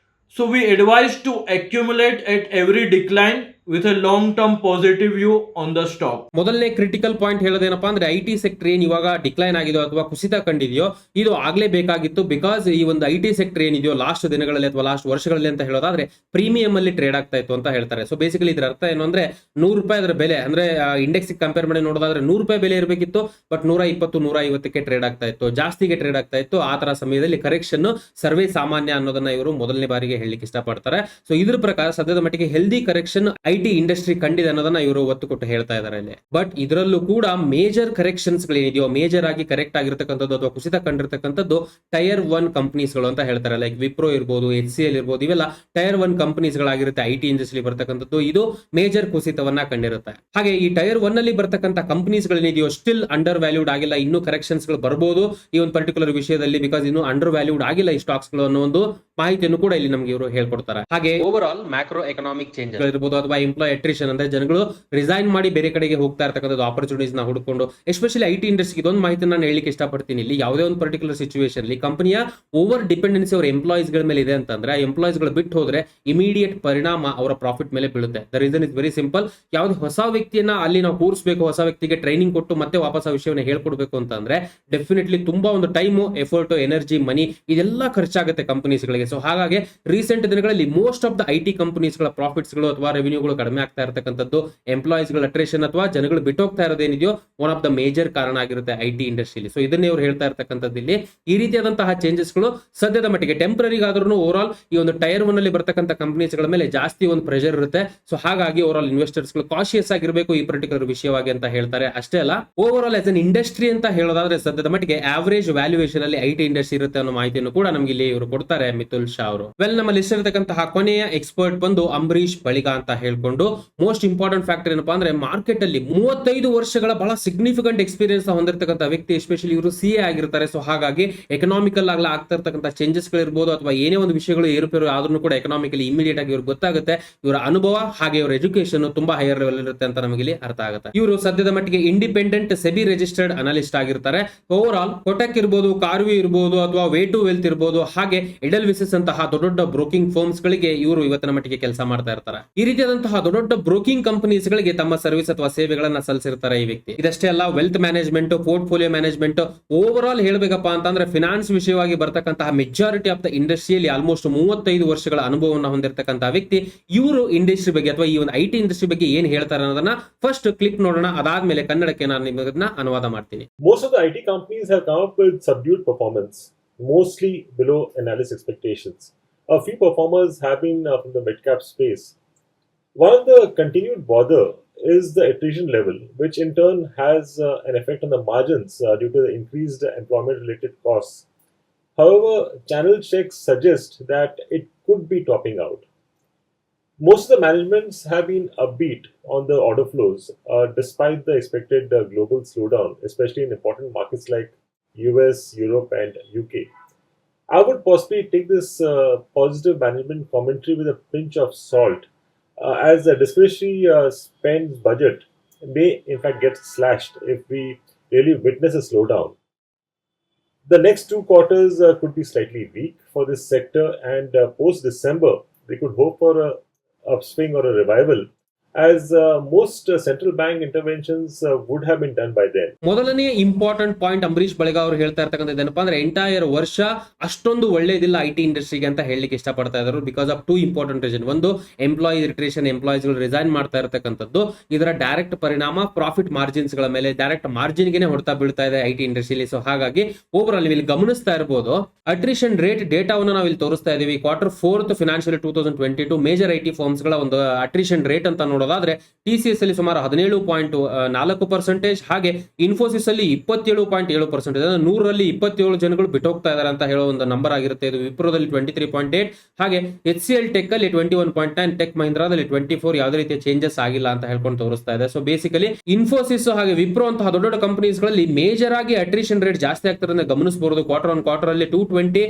So we advise to accumulate at every decline with a long-term positive view on the stock. ಮೊದಲನೇ ಕ್ರಿಟಿಕಲ್ ಪಾಯಿಂಟ್ ಹೇಳೋದೇನಪ್ಪಾ ಅಂದ್ರೆ ಐಟಿ ಸೆಕ್ಟರ್ ಏನ್ ಇವಾಗ ಡಿಕ್ಲೈನ್ ಆಗಿದೆಯೋ ಅಥವಾ ಕುಸಿತ ಕಂಡಿದೆಯೋ ಇದು ಆಗ್ಲೇ ಬೇಕಾಗಿತ್ತು. ಬಿಕಾಸ್ ಈ ಒಂದು ಐಟಿ ಸೆಕ್ಟರ್ ಏನಿದೆಯೋ ಲಾಸ್ಟ್ ದಿನಗಳಲ್ಲಿ ಅಥವಾ ಲಾಸ್ಟ್ ವರ್ಷಗಳಲ್ಲಿ ಅಂತ ಹೇಳೋದಾದ್ರೆ ಪ್ರೀಮಿಯಂ ಅಲ್ಲಿ ಟ್ರೇಡ್ ಆಗ್ತಾ ಇತ್ತು ಅಂತ ಹೇಳ್ತಾರೆ. ಸೊ ಬೇಸಿಕಲಿ ಇದ್ರ ಅರ್ಥ ಏನು ಅಂದ್ರೆ ₹100 ಅದರ ಬೆಲೆ ಅಂದ್ರೆ ಇಂಡೆಕ್ಸ್ ಕಂಪೇರ್ ಮಾಡಿ ನೋಡೋದಾದ್ರೆ ₹100 ಬೆಲೆ ಇರಬೇಕಿತ್ತು, ಬಟ್ 120 150ಕ್ಕೆ ಟ್ರೇಡ್ ಆಗ್ತಾ ಇತ್ತು, ಜಾಸ್ತಿಗೆ ಟ್ರೇಡ್ ಆಗ್ತಾ ಇತ್ತು. ಆ ತರ ಸಮಯದಲ್ಲಿ ಕರೆಕ್ಷನ್ ಸರ್ವೇ ಸಾಮಾನ್ಯ ಅನ್ನೋದನ್ನ ಇವರು ಮೊದಲನೇ ಬಾರಿಗೆ ಹೇಳಲಿಕ್ಕೆ ಇಷ್ಟಪಡ್ತಾರೆ. ಸೊ ಇದ್ರ ಪ್ರಕಾರ ಸದ್ಯದ ಮಟ್ಟಿಗೆ ಹೆಲ್ದಿ ಕರೆಕ್ಷನ್ ಐಟಿ ಇಂಡಸ್ಟ್ರಿ ಕಂಡಿದೆ ಅನ್ನೋದನ್ನ ಇವರು ಒತ್ತು ಕೊಟ್ಟು ಹೇಳ್ತಾ ಇದ್ದಾರೆ ಇಲ್ಲಿ. ಬಟ್ ಇದರಲ್ಲೂ ಕೂಡ ಮೇಜರ್ ಕರೆಕ್ಷನ್ಸ್ ಗಳೇನಿದೆಯೋ, ಮೇಜರ್ ಆಗಿ ಕರೆಕ್ಟ್ ಆಗಿರ್ತಕ್ಕಂಥದ್ದು ಅಥವಾ ಕುಸಿತ ಕಂಡಿರ್ತಕ್ಕಂಥದ್ದು ಟೈರ್ 1 ಕಂಪನೀಸ್ ಗಳು ಅಂತ ಹೇಳ್ತಾರೆ. ಲೈಕ್ ವಿಪ್ರೋ ಇರ್ಬೋದು, HCL ಇರ್ಬೋದು, ಇವೆಲ್ಲ ಟೈರ್ 1 ಕಂಪನೀಸ್ ಗಳಾಗಿರುತ್ತೆ ಐಟಿ ಇಂಡಸ್ಟ್ರಿ ಬರ್ತಕ್ಕಂಥದ್ದು. ಇದು ಮೇಜರ್ ಕುಸಿತವನ್ನ ಕಂಡಿರುತ್ತೆ. ಹಾಗೆ ಈ ಟೈರ್ 1 ಅಲ್ಲಿ ಬರ್ತಕ್ಕಂಥ ಕಂಪನೀಸ್ ಗಳೇನಿದೆಯೋ ಸ್ಟಿಲ್ ಅಂಡರ್ ವ್ಯಾಲ್ಯೂಡ್ ಆಗಿಲ್ಲ, ಇನ್ನೂ ಕರೆಕ್ಷನ್ಸ್ ಗಳು ಬರಬಹುದು ಈ ಒಂದು ಪರ್ಟಿಕ್ಯುಲರ್ ವಿಷಯದಲ್ಲಿ, ಬಿಕಾಸ್ ಇನ್ನು ಅಂಡರ್ ವ್ಯಾಲ್ಯೂಡ್ ಆಗಿಲ್ಲ ಈ ಸ್ಟಾಕ್ಸ್ ಗಳು ಅನ್ನೋ ಒಂದು ಮಾಹಿತಿಯನ್ನು ಕೂಡ ಇಲ್ಲಿ ನಮಗೆ ಇವರು ಹೇಳ್ಕೊಡ್ತಾರೆ. ಹಾಗೆ over all macro economic changes ಇರ್ಬೋದು ಅಥವಾ ಎಂಪ್ಲಾಯ್ ಅಟ್ರಿಷನ್ ಅಂದ್ರೆ ಜನಗಳು ರಿಸೈನ್ ಮಾಡಿ ಬೇರೆ ಕಡೆಗೆ ಹೋಗ್ತಾ ಇರ್ತಕ್ಕಂಥದ್ದು ಆಪರ್ಚುನಿಟೀಸ್ ನ ಹುಡುಕೊಂಡು, ಎಸ್ಪೆಷಲಿ ಐಟಿ ಇಂಡಸ್ಟ್ರಿ ಇದೊಂದು ಮಾಹಿತಿ ನಾನು ಹೇಳಲಿಕ್ಕೆ ಇಷ್ಟಪಡ್ತೀನಿ. ಇಲ್ಲಿ ಯಾವುದೇ ಒಂದು ಪರ್ಟಿಕ್ಯುಲರ್ ಸಿಚುವೇಶನ್ ಅಲ್ಲಿ ಕಂಪನಿಯ ಓವರ್ ಡಿಪೆಂಡೆನ್ಸಿ ಅವರ ಎಂಪ್ಲಾಯೀಸ್ ಗಳ ಮೇಲೆ ಇದೆ ಅಂತಂದ್ರೆ ಆ ಎಂಪ್ಲಾಯೀಸ್ ಗಳು ಬಿಟ್ಟು ಹೋದ್ರೆ ಇಮಿಡಿಯೇಟ್ ಪರಿಣಾಮ ಅವರ ಪ್ರಾಫಿಟ್ ಮೇಲೆ ಬೀಳುತ್ತೆ. The reason is very simple. ಯಾವುದೇ ಹೊಸ ವ್ಯಕ್ತಿಯನ್ನ ಅಲ್ಲಿ ನಾವು ಕೂರಿಸಬೇಕು, ಹೊಸ ವ್ಯಕ್ತಿಗೆ ಟ್ರೈನಿಂಗ್ ಕೊಟ್ಟು ಮತ್ತೆ ವಾಪಸ್ ಆ ವಿಷಯವನ್ನ ಹೇಳ್ಕೊಡ್ಬೇಕು ಅಂತಂದ್ರೆ ಡೆಫಿನೆಟ್ಲಿ ತುಂಬಾ ಒಂದು ಟೈಮು, ಎಫರ್ಟ್, ಎನರ್ಜಿ, ಮನಿ ಇದೆಲ್ಲ ಖರ್ಚಾಗುತ್ತೆ ಕಂಪನೀಸ್ ಗಳಿಗೆ. ಸೊ ಹಾಗಾಗಿ ರೀಸೆಂಟ್ ದಿನಗಳಲ್ಲಿ most of the IT companies ಗಳ ಪ್ರಾಫಿಟ್ಸ್ ಗಳು ಅಥವಾ ರೆವಿನ್ಯೂಗಳು ಕಡಿಮೆ ಆಗ್ತಾ ಇರತಕ್ಕಂಥದ್ದು ಎಂಪ್ಲಾಯೀಸ್ ಗಳ ಅಟ್ರೇಷನ್ ಅಥವಾ ಜನಗಳು ಬಿಟ್ಟೋಗ್ತಾ ಇರೋದೇನಿದೆಯೋ ಒನ್ ಆಫ್ ದ ಮೇಜರ್ ಕಾರಣ ಆಗಿರುತ್ತೆ ಐಟಿ ಇಂಡಸ್ಟ್ರಿಯಲ್ಲಿ. ಸೊ ಇದನ್ನೇ ಅವ್ರು ಹೇಳ್ತಾ ಇರ್ತಕ್ಕಂಥದ್ದು ಇಲ್ಲಿ. ಈ ರೀತಿಯಾದಂತಹ ಚೇಂಜಸ್ ಗಳು ಸದ್ಯದ ಮಟ್ಟಿಗೆ ಟೆಂಪರರಿ ಆದ್ರೂ ಓವರ್ ಆಲ್ ಈ ಒಂದು ಟೈರ್ 1 ಅಲ್ಲಿ ಬರ್ತಕ್ಕಂಥ ಕಂಪನೀಸ್ ಗಳ ಮೇಲೆ ಜಾಸ್ತಿ ಒಂದು ಪ್ರೆಷರ್ ಇರುತ್ತೆ. ಸೊ ಹಾಗಾಗಿ ಓವರ್ ಆಲ್ ಇನ್ವೆಸ್ಟರ್ಸ್ ಗಳು ಕಾಶಿಯಸ್ ಆಗಿರಬೇಕು ಈ ಪರ್ಟಿಕ್ಯುಲರ್ ವಿಷಯವಾಗಿ ಅಂತ ಹೇಳ್ತಾರೆ. ಅಷ್ಟೇ ಅಲ್ಲ, over all as an industry ಅಂತ ಹೇಳೋದಾದ್ರೆ ಸದ್ಯದ ಮಟ್ಟಿಗೆ ಆವರೇಜ್ ವ್ಯಾಲ್ಯೂಯೇಷನ್ ಅಲ್ಲಿ ಐಟಿ ಇಂಡಸ್ಟ್ರಿ ಇರುತ್ತೆ ಅನ್ನೋ ಮಾಹಿತಿಯನ್ನು ಕೂಡ ನಮಗೆ ಇಲ್ಲಿ ಇವರು ಕೊಡ್ತಾರೆ, ಮಿತುಲ್ ಶಾ ಅವರು. ವೆಲ್, ನಮ್ಮ ಲಿಸ್ಟ್ ಇರತಕ್ಕಂತಹ ಕೊನೆಯ ಎಕ್ಸ್ಪರ್ಟ್ ಬಂದು ಅಂಬರೀಶ್ ಬಳಿಗ ಅಂತ ಹೇಳ್ಕೊಂಡು, ಮೋಸ್ಟ್ ಇಂಪಾರ್ಟೆಂಟ್ ಫ್ಯಾಕ್ಟರ್ ಏನಪ್ಪಾ ಅಂದ್ರೆ ಮಾರ್ಕೆಟ್ ಅಲ್ಲಿ 35 ವರ್ಷಗಳ ಬಹಳ ಸಿಗ್ನಿಫಿಕೆಂಟ್ ಎಕ್ಸ್ಪೀರಿಯನ್ಸ್ ಹೊಂದಿರತಕ್ಕಂಥ ವ್ಯಕ್ತಿ, ಎಸ್ಪೆಷಲಿ ಇವರು ಸಿಎ ಆಗಿರ್ತಾರೆ. ಸೊ ಹಾಗಾಗಿ ಎಕನಾಮಿಕಲ್ ಆಗ್ಲಾ ಆಗ್ತಾ ಇರ್ತಕ್ಕಂಥ ಚೇಂಜಸ್ ಗಳಿರ್ಬೋದು ಅಥವಾ ಏನೇ ಒಂದು ವಿಷಯಗಳು ಏರುಪೇರು ಆದ್ರೂ ಕೂಡ ಎಕನಾಮಿಕಲಿ ಇಮಿಡಿಯೇಟ್ ಆಗಿ ಇವ್ರಿಗೆ ಗೊತ್ತಾಗುತ್ತೆ. ಇವರ ಅನುಭವ ಹಾಗೆ ಇವರ ಎಜುಕೇಶನ್ ತುಂಬಾ ಹೈಯರ್ ಲೆವೆಲ್ ಇರುತ್ತೆ ಅಂತ ನಮಗೆ ಇಲ್ಲಿ ಅರ್ಥ ಆಗುತ್ತೆ. ಇವರು ಸದ್ಯದ ಮಟ್ಟಿಗೆ ಇಂಡಿಪೆಂಡೆಂಟ್ ಸೆಬಿ ರಿಜಿಸ್ಟರ್ಡ್ ಅನಲಿಸ್ಟ್ ಆಗಿರ್ತಾರೆ. ಓವರ್ ಆಲ್ ಕೊಟೆಕ್ ಇರ್ಬೋದು, ಕಾರ್ವಿ ಇರ್ಬೋದು ಅಥವಾ ವೇ ಟು ವೆಲ್ತ್ ಇರ್ಬೋದು, ಹಾಗೆ ಎಡೆಲ್ವಿಸಿಸ್ ಅಂತಹ ದೊಡ್ಡ ದೊಡ್ಡ ಬ್ರೋಕಿಂಗ್ ಫರ್ಮ್ಸ್ ಗಳಿಗೆ ಇವರು ಇವತ್ತಿನ ಮಟ್ಟಿಗೆ ಕೆಲಸ ಮಾಡ್ತಾ ಇರ್ತಾರೆ. ಈ ರೀತಿಯಾದಂತಹ ದೊಡ್ಡ ದೊಡ್ಡ ಬ್ರೋಕಿಂಗ್ ಕಂಪನೀಸ್ ಗಳಿಗೆ ತಮ್ಮ ಸರ್ವಿಸ್ ಅಥವಾ ಸೇವೆಗಳನ್ನ ಸಲ್ಲಿಸಿರ್ತಾರೆ ಈ ವ್ಯಕ್ತಿ. ಇದಷ್ಟೇ ಅಲ್ಲ, wealth management, portfolio management, overall ಹೇಳಬೇಕಪ್ಪ ಅಂತಂದ್ರೆ ಫಿನಾನ್ಸ್ ವಿಷಯವಾಗಿ ಬರ್ತಕ್ಕಂತಹ ಮೆಜಾರಿಟಿ ಆಫ್ ದ ಇಂಡಸ್ಟ್ರಿಯಲ್ಲಿ ಆಲ್ಮೋಸ್ಟ್ 35 ವರ್ಷಗಳ ಅನುಭವವನ್ನು ಹೊಂದಿರತಕ್ಕಂತಹ ವ್ಯಕ್ತಿ. ಇವರು ಇಂಡಸ್ಟ್ರಿ ಬಗ್ಗೆ ಅಥವಾ ಈ ಒಂದು ಐಟಿ ಇಂಡಸ್ಟ್ರಿ ಬಗ್ಗೆ ಏನ್ ಹೇಳ್ತಾರೆ ಅನ್ನೋದನ್ನ ಫಸ್ಟ್ ಕ್ಲಿಪ್ ನೋಡೋಣ. ಅದಾದ್ಮೇಲೆ ಕನ್ನಡಕ್ಕೆ ನಾನು ನಿಮ್ಮನ್ನ ಅನುವಾದ ಮಾಡ್ತೀನಿ. Most of the IT companies have come up with subdued performance, mostly below analyst expectations. A few performers have been from the mid-cap space. One of the continued bother is the attrition level, which in turn has an effect on the margins due to the increased employment-related costs. However, channel checks suggest that it could be topping out. Most of the managements have been upbeat on the order flows despite the expected global slowdown, especially in important markets like US, Europe, and UK. I would possibly take this positive management commentary with a pinch of salt, as the discretionary spend budget may in fact get slashed if we really witness a slowdown. The next 2 quarters could be slightly weak for this sector, and post-December, we could hope for a upswing or a revival, as most central bank interventions would have been done by then. ಮೊದಲನೇ ಇಂಪಾರ್ಟೆಂಟ್ ಪಾಯಿಂಟ್ ಅಂಬರೀಶ್ ಬಳಿಗ ಅವರು ಹೇಳ್ತಾ ಇರ್ತಕ್ಕಂಥದ್ದು ಏನಪ್ಪಾ ಅಂದ್ರೆ ಎಂಟೈರ್ ವರ್ಷ ಅಷ್ಟೊಂದು ಒಳ್ಳೇದಿಲ್ಲ ಐಟಿ ಇಂಡಸ್ಟ್ರಿಗೆ ಅಂತ ಹೇಳಲಿಕ್ಕೆ ಇಷ್ಟಪಡ್ತಾ ಇದ್ದಾರೆ. Because of 2 important reason. ಒಂದು, ಎಂಪ್ಲಾಯಿ ರಿಟ್ರೇಷನ್, ಎಂಪ್ಲಾಯೀಸ್ ಗಳು ರಿಸೈನ್ ಮಾಡ್ತಾ ಇರತಕ್ಕಂಥದ್ದು. ಇದರ ಡೈರೆಕ್ಟ್ ಪರಿಣಾಮ ಪ್ರಾಫಿಟ್ ಮಾರ್ಜಿನ್ಸ್ ಗಳ ಮೇಲೆ, ಡೈರೆಕ್ಟ್ ಮಾರ್ಜಿನ್ ಗೆನೆ ಹೊಡ್ತಾ ಬೀಳ್ತಾ ಇದೆ ಐಟಿ ಇಂಡಸ್ಟ್ರಿಯಲ್ಲಿ. ಸೊ ಹಾಗಾಗಿ ಓವರ್ ಆಲ್ ನೀವು ಇಲ್ಲಿ ಗಮನಿಸ್ತಾ ಇರಬಹುದು, ಅಟ್ರಿಷನ್ ರೇಟ್ ಡೇಟಾವನ್ನು ನಾವು ಇಲ್ಲಿ ತೋರಿಸ್ತಾ ಇದೀವಿ. Q4 financial 2022 major IT firms ಗಳ ಒಂದು ಅಟ್ರಿಷನ್ ರೇಟ್ ಅಂತ ನೋಡೋದಾದ್ರೆ TCS ಅಲ್ಲಿ ಸುಮಾರು 17.4%, ಹಾಗೆ ಇನ್ಫೋಸಿಸ್ ಅಲ್ಲಿ 27.7%, 100ರಲ್ಲಿ 27 ಜನಗಳು ಬಿಟ್ಟೋಗ್ತಾ ಇದಾರೆ ಅಂತ ಹೇಳೋ ಒಂದು ನಂಬರ್ ಆಗಿರುತ್ತೆ. ಇದು ವಿಪ್ರೋದಲ್ಲಿ 23.8, ಹಾಗೆ HCL ಟೆಕ್ ಅಲ್ಲಿ 21.9, ಟೆಕ್ ಮಹಿಂದ್ರಾದಲ್ಲಿ 24. ಯಾವುದೇ ರೀತಿಯ ಚೇಂಜಸ್ ಆಗಿಲ್ಲ ಅಂತ ಹೇಳ್ಕೊಂಡು ತೋರಿಸ್ತಾ ಇದೆ. ಸೊ ಬೇಸಿಕಲಿ ಇನ್ಫೋಸಿಸ್ ಹಾಗೆ ವಿಪ್ರೋ ಅಂತಹ ದೊಡ್ಡ ದೊಡ್ಡ ಕಂಪನೀಸ್ ಗಳಲ್ಲಿ ಮೇಜರ್ ಆಗಿ ಅಟ್ರಿಷನ್ ರೇಟ್ ಜಾಸ್ತಿ ಆಗ್ತಿರೋದನ್ನ ಗಮನಿಸಬಹುದು. ಕ್ವಾರ್ಟರ್ ಅಲ್ಲಿ 220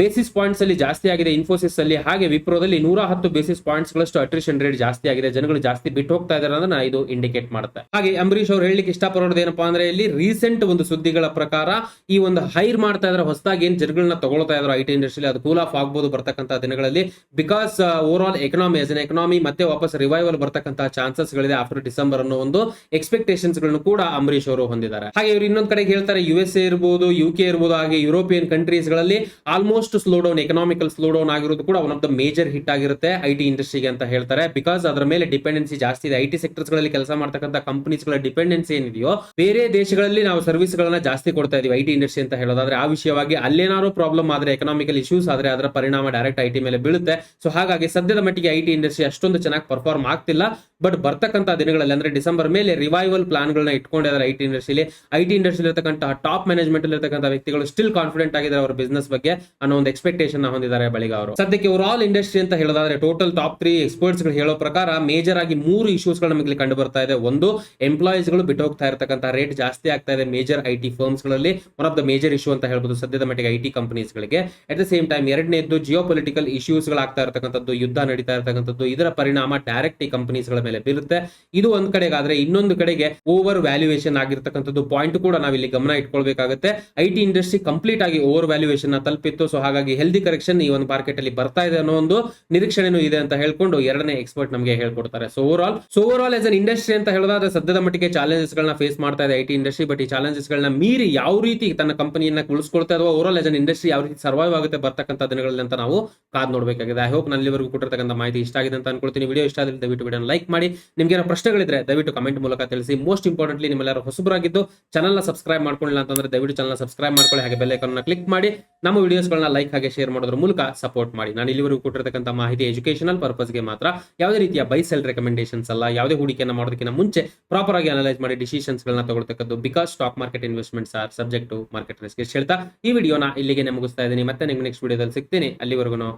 ಬೇಸಿಸ್ ಪಾಯಿಂಟ್ಸ್ ಅಲ್ಲಿ ಜಾಸ್ತಿ ಆಗಿದೆ ಇನ್ಫೋಸಿಸ್ ಅಲ್ಲಿ, ಹಾಗೆ ವಿಪ್ರೋದಲ್ಲಿ 110 ಬೇಸಿಸ್ ಪಾಯಿಂಟ್ಸ್ ಗಳಷ್ಟು ಅಟ್ರಿಷನ್ ರೇಟ್ ಜಾಸ್ತಿ ಆಗಿದೆ. ಜನಗಳು ಜಾಸ್ತಿ ಬಿಟ್ಟು ಹೋಗ್ತಾ ಇದಾರೆ ಅನ್ನೋದನ್ನ ಇದು ಇಂಡಿಕೇಟ್ ಮಾಡುತ್ತೆ. ಹಾಗೆ ಅಂಬರೀಶ್ ಅವರು ಹೇಳಲಿಕ್ಕೆ ಇಷ್ಟಪಡೋದು ಏನಪ್ಪಾ ಅಂದ್ರೆ ಇಲ್ಲಿ ರೀಸೆಂಟ್ ಒಂದು ಸುದ್ದಿಗಳ ಪ್ರಕಾರ ಈ ಒಂದು ಹೈರ್ ಮಾಡ್ತಾ ಇದ್ರೆ ಹೊಸದಾಗಿ ಏನ್ ಜನಗಳನ್ನ ತಗೊಳ್ತಾ ಇದ್ರು ಐಟಿ ಇಂಡಸ್ಟ್ರಿ, ಅದು ಕೂಲ್ ಆಫ್ ಆಗ್ಬೋದು ಬರ್ತಕ್ಕಂಥ ದಿನಗಳಲ್ಲಿ. ಬಿಕಾಸ್ ಓವರ್ ಆಲ್ ಎಕಾನಮಿ ಮತ್ತೆ ವಾಪಸ್ ರಿವೈವಲ್ ಬರ್ತಕ್ಕಂತಹ ಚಾನ್ಸಸ್ ಗಳಿದೆ ಆಫ್ಟರ್ ಡಿಸೆಂಬರ್ ಅನ್ನೋ ಒಂದು ಎಕ್ಸ್ಪೆಕ್ಟೇಷನ್ಸ್ ಗಳನ್ನು ಕೂಡ ಅಂಬರೀಶ್ ಅವರು ಹೊಂದಿದ್ದಾರೆ. ಹಾಗೆ ಇವರು ಇನ್ನೊಂದ್ ಕಡೆ ಹೇಳ್ತಾರೆ, USA ಇರ್ಬೋದು, UK ಇರ್ಬೋದು, ಹಾಗೆ ಯುರೋಪಿಯನ್ ಕಂಟ್ರೀಸ್ ಗಳಲ್ಲಿ ಆಲ್ಮೋಸ್ಟ್ ಸ್ಲೋಡೌನ್, ಎಕನಾಮಿಕಲ್ ಸ್ಲೋಡೌನ್ ಆಗಿರೋದು ಕೂಡ one of the major hit ಆಗಿರುತ್ತೆ ಐಟಿ ಇಂಡಸ್ಟ್ರಿಗೆ ಅಂತ ಹೇಳ್ತಾರೆ. ಬಿಕಾಸ್ ಅದರ ಮೇಲೆ ಡಿಪೆಂಡೆನ್ಸಿ ಜಾಸ್ತಿ ಇದೆ. ಐಟಿ ಸೆಕ್ಟರ್ಸ್ ಗಳಲ್ಲಿ ಕೆಲಸ ಮಾಡ್ತಕ್ಕಂಥ ಕಂಪನೀಸ್ ಗಳ ಡಿಪೆಂಡೆನ್ಸಿ ಏನಿದೆಯೋ, ಬೇರೆ ದೇಶಗಳಲ್ಲಿ ನಾವು ಸರ್ವಿಸ್ ಗಳನ್ನ ಜಾಸ್ತಿ ಕೊಡ್ತಾ ಇದೀವಿ ಐಟಿ ಇಂಡಸ್ಟ್ರಿ ಅಂತ ಹೇಳೋದಾದ್ರೆ, ಆ ವಿಷಯವಾಗಿ ಅಲ್ಲೇನಾದ್ರು ಪ್ರಾಬ್ಲಮ್ ಆದ್ರೆ, ಎಕನಾಮಿಕಲ್ ಇಶ್ಯೂಸ್ ಆದ್ರೆ ಅದರ ಪರಿಣಾಮ ಡೈರೆಕ್ಟ್ ಐಟಿ ಮೇಲೆ ಬೀಳುತ್ತೆ. ಸೊ ಹಾಗಾಗಿ ಸದ್ಯದ ಮಟ್ಟಿಗೆ ಐಟಿ ಇಂಡಸ್ಟ್ರಿ ಅಷ್ಟೊಂದು ಚೆನ್ನಾಗಿ ಪರ್ಫಾರ್ಮ್ ಆಗ್ತಿಲ್ಲ. ಬಟ್ ಬರ್ತಕ್ಕಂಥ ದಿನಗಳಲ್ಲಿ ಅಂದ್ರೆ ಡಿಸೆಂಬರ್ ಮೇಲೆ ರಿವೈವಲ್ ಪ್ಲಾನ್ ಗಳನ್ನ ಇಟ್ಕೊಂಡಿದ್ದಾರೆ ಐಟಿ ಇಂಡಸ್ಟ್ರಿಯಲ್ಲಿ. ಐಟಿ ಇಂಡಸ್ಟ್ರಿ ಇರತಕ್ಕಂಥ ಟಾಪ್ ಮ್ಯಾನೇಜ್ಮೆಂಟ್ ಇರತಕ್ಕಂಥ ವ್ಯಕ್ತಿಗಳು ಸ್ಟಿಲ್ ಕಾನ್ಫಿಡೆಂಟ್ ಆಗಿದ್ದಾರೆ ಅವರ ಬಿಸ್ನೆಸ್ ಬಗ್ಗೆ ಅನ್ನೋ ಒಂದು ಎಕ್ಸ್ಪೆಕ್ಟೇಷನ್ ಹೊಂದಿದ್ದಾರೆ ಬಳಿಗ ಅವರು. ಸದ್ಯಕ್ಕೆ ಓವರ್ ಆಲ್ ಇಂಡಸ್ಟ್ರಿ ಅಂತ ಹೇಳೋದಾದ್ರೆ ಟೋಟಲ್ ಟಾಪ್ 3 ಎಕ್ಸ್ಪರ್ಟ್ಸ್ ಗಳು ಹೇಳೋ ಪ್ರಕಾರ ಮೇಜರ್ ಆಗಿ ಆಗಿ 3 ಇಶ್ಯೂಸ್ಗಳು ನಮಗೆ ಕಂಡು ಬರ್ತಾ ಇದೆ. ಒಂದು, ಎಂಪ್ಲಾಯೀಸ್ಗಳು ಬಿಟ್ಟು ಹೋಗ್ತಾ ಇರತಕ್ಕಂಥ ರೇಟ್ ಜಾಸ್ತಿ ಆಗ್ತಾ ಇದೆ ಮೇಜರ್ ಐಟಿ ಫರ್ಮ್ಸ್ಗಳಲ್ಲಿ. One of the major issue ಅಂತ ಹೇಳ್ಬೋದು ಸದ್ಯದ ಮಟ್ಟಿಗೆ ಐಟಿ ಕಂಪನೀಸ್ಗಳಿಗೆ. ಅಟ್ ದ ಸೇಮ್ ಟೈಮ್ ಎರಡನೇದ್ದು ಜಿಯೋ ಪೊಲಿಟಿಕಲ್ ಇಶ್ಯೂಸ್ಗಳು ಆಗ್ತಾ ಇರತಕ್ಕಂಥದ್ದು, ಯುದ್ಧ ನಡೀತಾ ಇರತಕ್ಕಂಥದ್ದು, ಇದರ ಪರಿಣಾಮ ಡೈರೆಕ್ಟ್ ಈ ಕಂಪನೀಸ್ಗಳ ಮೇಲೆ ಬೀರುತ್ತೆ. ಇದು ಒಂದ್ ಕಡೆಗಾದ್ರೆ, ಇನ್ನೊಂದು ಕಡೆಗೆ ಓವರ್ ವ್ಯಾಲ್ಯೂಯೇಷನ್ ಆಗಿರ್ತಕ್ಕಂಥದ್ದು ಪಾಯಿಂಟ್ ಕೂಡ ನಾವಿಲ್ಲಿ ಗಮನ ಇಟ್ಕೊಳ್ಬೇಕಾಗುತ್ತೆ. ಐಟಿ ಇಂಡಸ್ಟ್ರಿ ಕಂಪ್ಲೀಟ್ ಆಗಿ ಓವರ್ ವ್ಯಾಲ್ಯೂಯೇಷನ್ ತಲುಪಿತ್ತು. ಸೊ ಹಾಗಾಗಿ ಹೆಲ್ದಿ ಕರೆಕ್ಷನ್ ಈ ಒಂದು ಮಾರ್ಕೆಟ್ ಅಲ್ಲಿ ಬರ್ತಾ ಇದೆ ಅನ್ನೋ ಒಂದು ನಿರೀಕ್ಷಣೆನೂ ಇದೆ ಅಂತ ಹೇಳ್ಕೊಂಡು ಎರಡನೇ ಎಕ್ಸ್ಪರ್ಟ್ ನಮಗೆ ಹೇಳ್ಕೊಡ್ತಾರೆ. So over all as an industry ಅಂತ ಹೇಳೋದಾದ್ರೆ ಸದ್ಯದ ಮಟ್ಟಿಗೆ ಚಾಲೆಂಜಸ್ ಗಳನ್ನ ಫೇಸ್ ಮಾಡ್ತಾ ಇದೆ ಐಟಿ ಇಂಡಸ್ಟ್ರಿ. ಬಟ್ ಈ ಚಾಲೆಂಜಸ್ ಗಳನ್ನ ಮೀರಿ ಯಾವ ರೀತಿ ತನ್ನ ಕಂಪನಿಯನ್ನ ಉಳಿಸ್ಕೊಳ್ತಾ ಅಥವಾ over all as an industry ಯಾವ ರೀತಿ ಸರ್ವೈವ್ ಆಗುತ್ತೆ ಬರ್ತಕ್ಕಂಥ ದಿನಗಳಲ್ಲಿ ಅಂತ ನಾವು ಕಾದ್ ನೋಡಬೇಕಾಗಿದೆ. ಐ ಹೋಪ್ ನಾನು ಇಲ್ಲಿವರೆಗೂ ಕೊಟ್ಟಿರ್ತಕ್ಕಂಥ ಮಾಹಿತಿ ಇಷ್ಟ ಆಗಿದೆ ಅಂತ ಅನ್ಕೊಳ್ತೀನಿ. ವಿಡಿಯೋ ಇಷ್ಟ ಆದ್ರೆ ದಯವಿಟ್ಟು ವಿಡಿಯೋನ ಲೈಕ್ ಮಾಡಿ. ನಿಮ್ಗೆ ಏನೋ ಪ್ರಶ್ನೆಗಳಿದ್ರೆ ದಯವಿಟ್ಟು ಕಮೆಂಟ್ ಮೂಲಕ ತಿಳಿಸಿ. ಮೋಸ್ಟ್ ಇಂಪಾರ್ಟೆಂಟ್ಲಿ ನಿಮ್ಮೆಲ್ಲರೂ ಹೊಸಬರಾಗಿದ್ದು ಚಾನಲ್ನ ಸಬ್ಸ್ಕ್ರೈಬ್ ಮಾಡ್ಕೊಳ್ಳಿಲ್ಲ ಅಂತಂದ್ರೆ ದಯವಿಟ್ಟು ಚಾನಲ್ನ ಸಬ್ಸ್ಕ್ರೈಬ್ ಮಾಡ್ಕೊಳ್ಳಿ. ಹಾಗೆ ಬೆಲ್ ಐಕಾನ್ ಕ್ಲಿಕ್ ಮಾಡಿ ನಮ್ಮ ವಿಡಿಯೋಸ್ಗಳನ್ನ ಲೈಕ್ ಹಾಗೆ ಶೇರ್ ಮಾಡೋದ್ರ ಮೂಲಕ ಸಪೋರ್ಟ್ ಮಾಡಿ. ನಾನು ಇಲ್ಲಿವರೆಗೂ ಕೊಟ್ಟಿರ್ತಕ್ಕಂಥ ಮಾಹಿತಿ ಎಜುಕೇಶನಲ್ ಪರ್ಪಸ್ಗೆ ಮಾತ್ರ, ಯಾವುದೇ ರೀತಿಯ ಬೈ ಸೆಲ್ ರೆಕಮೆಂಡೇಶನ್ಸ್ ಅಲ್ಲ. ಯಾವುದೇ ಹೂಡಿಕೆಯನ್ನು ಮಾಡೋದಕ್ಕಿಂತ ಮುಂಚೆ ಪ್ರಾಪರ್ ಆಗಿ ಅನಲೈಸ್ ಮಾಡಿ ಡಿಸಿಷನ್ಸ್ ಗಳನ್ನ ತಗೊಳ್ತಕ್ಕದ್ದು. Because stock market investments are subject to market risk. ಹೇಳ್ತಾ ಈ ವಿಡಿಯೋನ ಇಲ್ಲಿಗೆ ಮುಗಿಸ್ತಾ ಇದ್ದೀನಿ. ಮತ್ತೆ ನಿಮ್ಗೆ ನೆಕ್ಸ್ಟ್ ವಿಡಿಯೋದಲ್ಲಿ ಸಿಗ್ತೀನಿ. ಅಲ್ಲಿವರೆಗೂ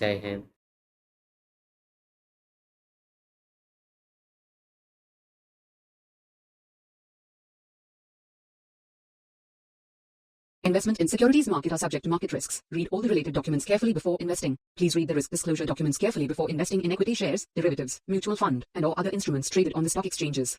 ಜೈ Hind. Investment in securities market are subject to market risks. Read all the related documents carefully before investing. Please read the risk disclosure documents carefully before investing in equity shares, derivatives, mutual fund, and or other instruments traded on the stock exchanges.